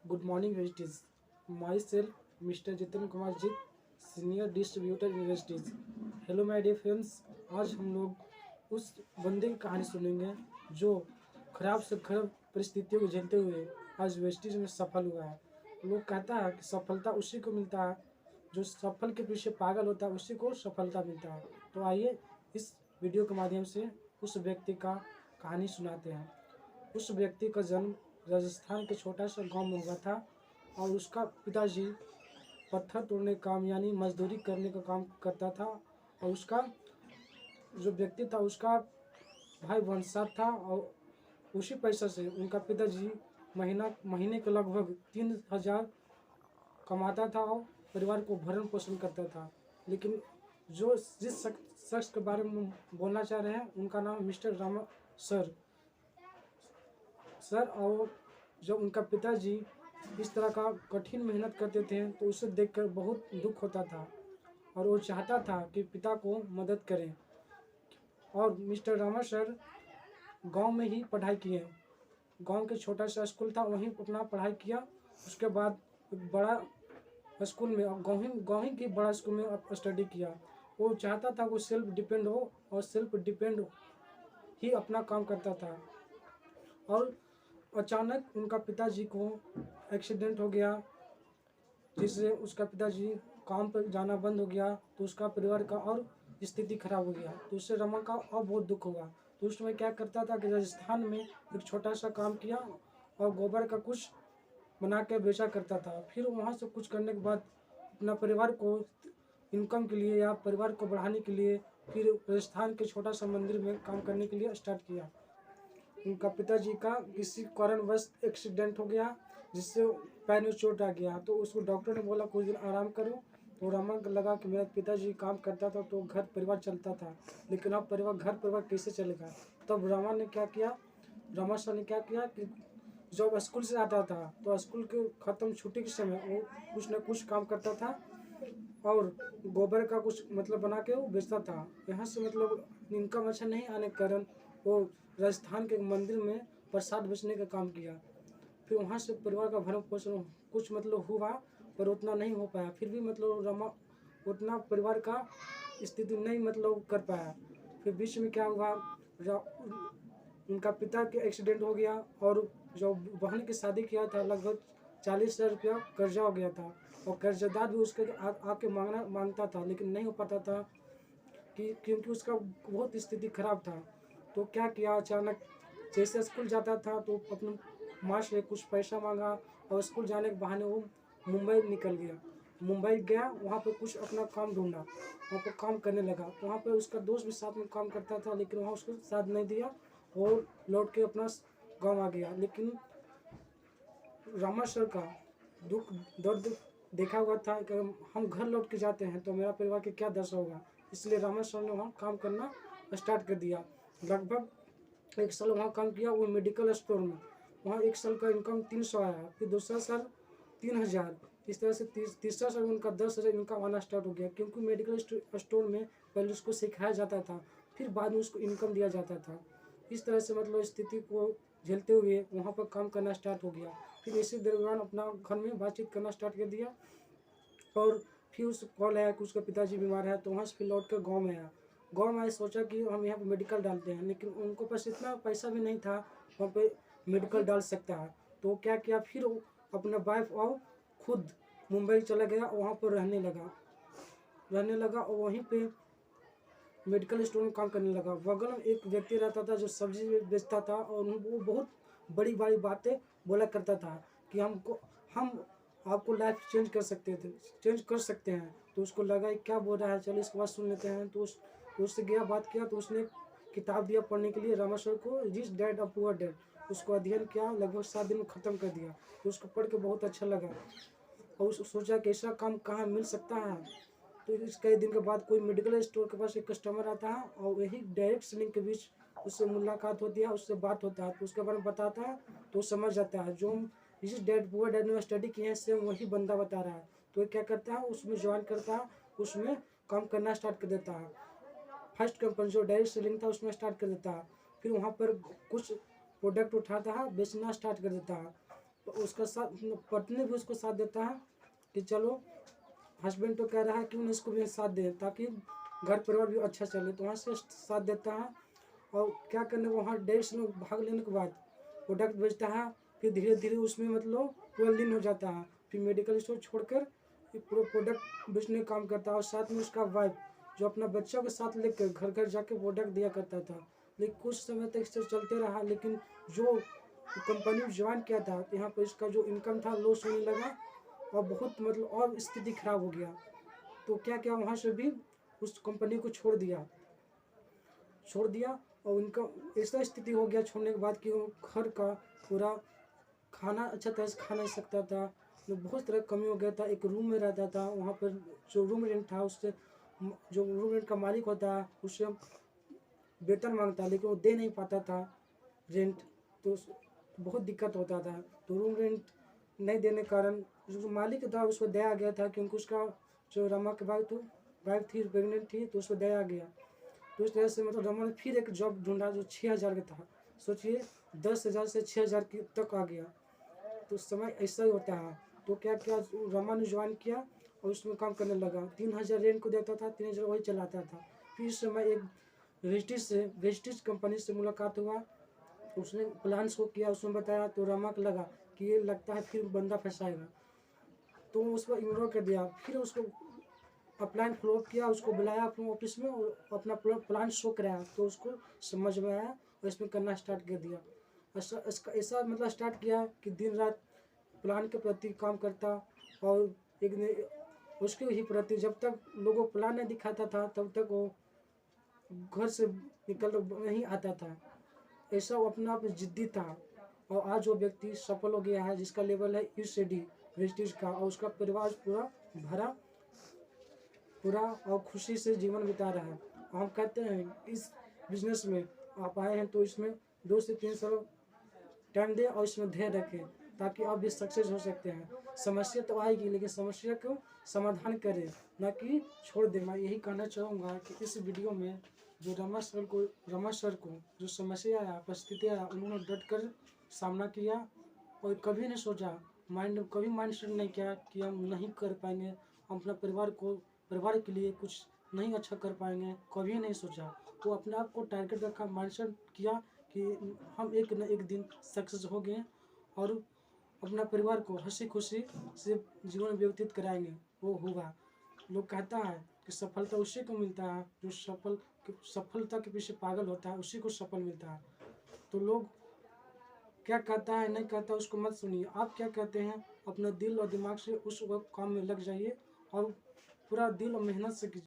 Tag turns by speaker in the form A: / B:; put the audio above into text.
A: Good morning, Universities. Myself, Mr. Jitin Kumar Jit, Senior Distributor Universities. Hello my dear friends, आज हम लोग उस बंदे की कहानी सुनेंगे जो खराब से खराब परिस्थितियों को झेलते हुए आज वेस्टीज में सफल हुआ है। लोग कहता है कि सफलता उसी को मिलता है जो सफल के पीछे पागल होता है, उसी को सफलता मिलता है। तो आइए इस वीडियो के माध्यम से उस व्यक्ति का कहानी सुनाते हैं। उस व्यक्ति का जन्म राजस्थान के छोटा सा गांव में हुआ था और उसका पिताजी पत्थर तोड़ने का काम यानी मजदूरी करने का काम करता था और उसका जो व्यक्ति था उसका भाई वंशज था और उसी पैसा से उनका पिताजी महीने के लगभग 3,000 कमाता था और परिवार को भरण पोषण करता था। लेकिन जिस शख्स के बारे में बोलना चाह रहे हैं उनका नाम मिस्टर रामा सर। और जब उनका पिताजी इस तरह का कठिन मेहनत करते थे तो उसे देखकर बहुत दुख होता था और वो चाहता था कि पिता को मदद करें। और मिस्टर रामा सर गांव में ही पढ़ाई किए। गांव के छोटा सा स्कूल था, वहीं अपना पढ़ाई किया। उसके बाद एक बड़ा स्कूल में गाँव ही के बड़ा स्कूल में स्टडी किया। वो चाहता था वो सेल्फ डिपेंड हो और सेल्फ डिपेंड ही अपना काम करता था। और अचानक उनका पिताजी को एक्सीडेंट हो गया, जिससे उसका पिताजी काम पर जाना बंद हो गया। तो उसका परिवार का और स्थिति खराब हो गया, तो उससे रमा का और बहुत दुख हुआ। तो उस समय क्या करता था कि राजस्थान में एक छोटा सा काम किया और गोबर का कुछ बना के बेचा करता था। फिर वहाँ से कुछ करने के बाद अपना परिवार को इनकम के लिए या परिवार को बढ़ाने के लिए फिर राजस्थान के छोटा सा मंदिर में काम करने के लिए स्टार्ट किया। उनका पिताजी का किसी कारणवश एक्सीडेंट हो गया, जिससे पैर में चोट आ गया। तो उसको डॉक्टर ने बोला कुछ दिन आराम करो। तो रमा लगा कि मेरा पिताजी काम करता था तो घर परिवार चलता था, लेकिन अब घर परिवार कैसे चलेगा। तब रमा सर ने क्या किया कि जब स्कूल से आता था तो स्कूल के ख़त्म छुट्टी के समय वो कुछ न कुछ काम करता था और गोबर का कुछ बना के वो बेचता था। यहाँ से इनकम अच्छा नहीं आने के कारण वो राजस्थान के मंदिर में प्रसाद बेचने का काम किया। फिर वहाँ से परिवार का भरण पोषण कुछ हुआ, पर उतना नहीं हो पाया। फिर भी रमा उतना परिवार का स्थिति नहीं कर पाया। फिर बीच में क्या हुआ, उनका पिता के एक्सीडेंट हो गया और जो बहन की शादी किया था लगभग 40,000 रुपया कर्जा हो गया था और कर्जदार भी उसके आके मांगता था, लेकिन नहीं हो पाता था क्योंकि उसका बहुत स्थिति खराब था। तो क्या किया, अचानक जैसे स्कूल जाता था तो अपने माँ से कुछ पैसा मांगा और स्कूल जाने के बहाने वो मुंबई निकल गया। मुंबई गया, वहाँ पे कुछ अपना काम ढूंढा, वहाँ पे काम करने लगा। वहाँ पे उसका दोस्त भी साथ में काम करता था, लेकिन वहाँ उसको साथ नहीं दिया और लौट के अपना गाँव आ गया। लेकिन रामा सर का दुख दर्द देखा हुआ था कि हम घर लौट के जाते हैं तो मेरा परिवार की क्या दशा होगा, इसलिए रामा सर ने वहाँ काम करना स्टार्ट कर दिया। लगभग 1 साल वहाँ काम किया वो मेडिकल स्टोर में। वहाँ 1 साल का इनकम 300 आया, फिर दूसरा साल 3,000, इस तरह से तीसरा साल उनका 10,000 इनकम आना स्टार्ट हो गया। क्योंकि मेडिकल स्टोर में पहले उसको सिखाया जाता था, फिर बाद में उसको इनकम दिया जाता था। इस तरह से स्थिति को झेलते हुए वहाँ पर काम करना स्टार्ट हो गया। फिर इसी दरमियान अपना घर में बातचीत करना स्टार्ट कर दिया और फिर उस कॉल आया कि उसका पिताजी बीमार है। तो वहाँ से फिर लौट कर गाँव में आया। गाँव में आए, सोचा कि हम यहाँ पे मेडिकल डालते हैं, लेकिन उनको पास इतना पैसा भी नहीं था वहाँ पे मेडिकल डाल सकता है। तो क्या किया, फिर अपना वाइफ और खुद मुंबई चला गया, वहाँ पर रहने लगा और वहीं पे मेडिकल स्टोर में काम करने लगा। बगल में एक व्यक्ति रहता था जो सब्जी बेचता था और वो बहुत बड़ी बड़ी बातें बोला करता था कि हम आपको लाइफ चेंज कर सकते हैं। तो उसको लगा क्या बोल रहा है, चलो इसके बाद सुन लेते हैं। तो उससे गया, बात किया, तो उसने किताब दिया पढ़ने के लिए, रामा सर को, रिच डैड और पुअर डैड। उसको अध्ययन किया, लगभग 7 दिन में ख़त्म कर दिया। तो उसको पढ़ के बहुत अच्छा लगा और सोचा कि ऐसा काम कहाँ मिल सकता है। तो इस कई दिन के बाद कोई मेडिकल स्टोर के पास एक कस्टमर आता है और वही डायरेक्ट सेलिंग के बीच उससे मुलाकात होती है, उससे बात होता है, तो उसके बारे में बताता है तो समझ जाता है जो जिस डैड पुअर डैड ने स्टडी किए हैं सेम वही बंदा बता रहा है। तो क्या करता है, उसमें ज्वाइन करता है, उसमें काम करना स्टार्ट कर देता है। फर्स्ट कंपनी जो डायरेक्ट सेलिंग था उसमें स्टार्ट कर देता है। फिर वहाँ पर कुछ प्रोडक्ट उठाता है, बेचना स्टार्ट कर देता है। उसका साथ पत्नी भी उसको साथ देता है कि चलो हस्बैंड तो कह रहा है क्यों नहीं इसको भी साथ दे ताकि घर परिवार भी अच्छा चले, तो वहाँ से साथ देता है। और क्या करने वहाँ डेट्स में भाग लेने के बाद प्रोडक्ट बेचता है, फिर धीरे धीरे उसमें मतलब पूरा लीन हो जाता है, फिर मेडिकल स्टोर छोड़कर पूरा प्रोडक्ट बेचने का काम करता है। और साथ में उसका वाइफ जो अपना बच्चों के साथ लेकर घर घर जाके प्रोडक्ट दिया करता था। लेकिन कुछ समय तक इससे चलते रहा, लेकिन जो कंपनी ज्वाइन किया था तो यहाँ पर इसका जो इनकम था लॉस होने लगा और बहुत मतलब और स्थिति खराब हो गया। तो क्या क्या वहाँ से भी उस कंपनी को छोड़ दिया और उनका ऐसा स्थिति हो गया छोड़ने के बाद कि वो घर का पूरा खाना अच्छा तरह से खा नहीं सकता था, तो बहुत तरह कमी हो गया था। एक रूम में रहता था, वहाँ पर जो रूम रेंट था उससे जो रूम रेंट का मालिक होता है उससे वेतन मांगता लेकिन वो दे नहीं पाता था रेंट, तो बहुत दिक्कत होता था। तो रूम रेंट नहीं देने के कारण जो मालिक था उसको दया आ गया था, क्योंकि उसका जो रमा की वाइफ थी प्रेगनेंट थी, तो उसको दया आ गया। तो इस तरह से मतलब रमा ने फिर एक जॉब ढूंढा जो 6,000 का था। सोचिए 10,000 से 6,000 तक आ गया। तो समय ऐसा ही होता है। तो क्या क्या रमा ने ज्वाइन किया और उसमें काम करने लगा। 3,000 रेंट को देता था, 3,000 वही चलाता था। फिर इस समय एक वेस्टिज कंपनी से मुलाकात हुआ, उसने प्लान शो किया, उसने बताया तो रमा को लगा कि ये लगता है फिर बंदा फंसाएगा, तो उस पर इग्नोर कर दिया। फिर उसको अपलाइन फॉलो किया, उसको बुलाया अपने ऑफिस में और अपना प्लान शो कराया, तो उसको समझ में आया और इसमें करना स्टार्ट कर दिया। ऐसा मतलब स्टार्ट किया कि दिन रात प्लान के प्रति काम करता और उसके ही प्रति जब तक लोगों को प्लान नहीं दिखाता था तब तक वो घर से निकल नहीं आता था। ऐसा वो अपना आप जिद्दी था और आज वो व्यक्ति सफल हो गया है, जिसका लेवल है ईसीडी वेस्टिज का, और उसका परिवार पूरा और खुशी से जीवन बिता रहा है। हम कहते हैं इस बिजनेस में आप आए हैं तो इसमें 2 से 3 साल टाइम दें और इसमें धैर्य रखें ताकि आप भी सक्सेस हो सकते हैं। समस्या तो आएगी लेकिन समस्या को समाधान करें, ना कि छोड़ दें। मैं यही कहना चाहूँगा कि इस वीडियो में जो रमा सर को जो समस्या आया, परिस्थिति आया, उन्होंने डट कर सामना किया और कभी नहीं सोचा, कभी माइंड सेट नहीं किया कि हम नहीं कर पाएंगे, हम अपना परिवार के लिए कुछ नहीं अच्छा कर पाएंगे, कभी नहीं सोचा। वो अपने आप को टारगेट रखा, माइंड सेट किया कि हम एक न एक दिन सक्सेस हो गए और अपना परिवार को हंसी खुशी से जीवन व्यतीत कराएंगे। वो होगा। लोग कहता है कि सफलता उसी को मिलता है जो सफलता के पीछे पागल होता है, उसी को सफल मिलता है। तो लोग क्या कहता है नहीं कहता उसको मत सुनिए, आप क्या कहते हैं अपने दिल और दिमाग से उस वक्त काम में लग जाइए और पूरा दिल और मेहनत से कीजिए।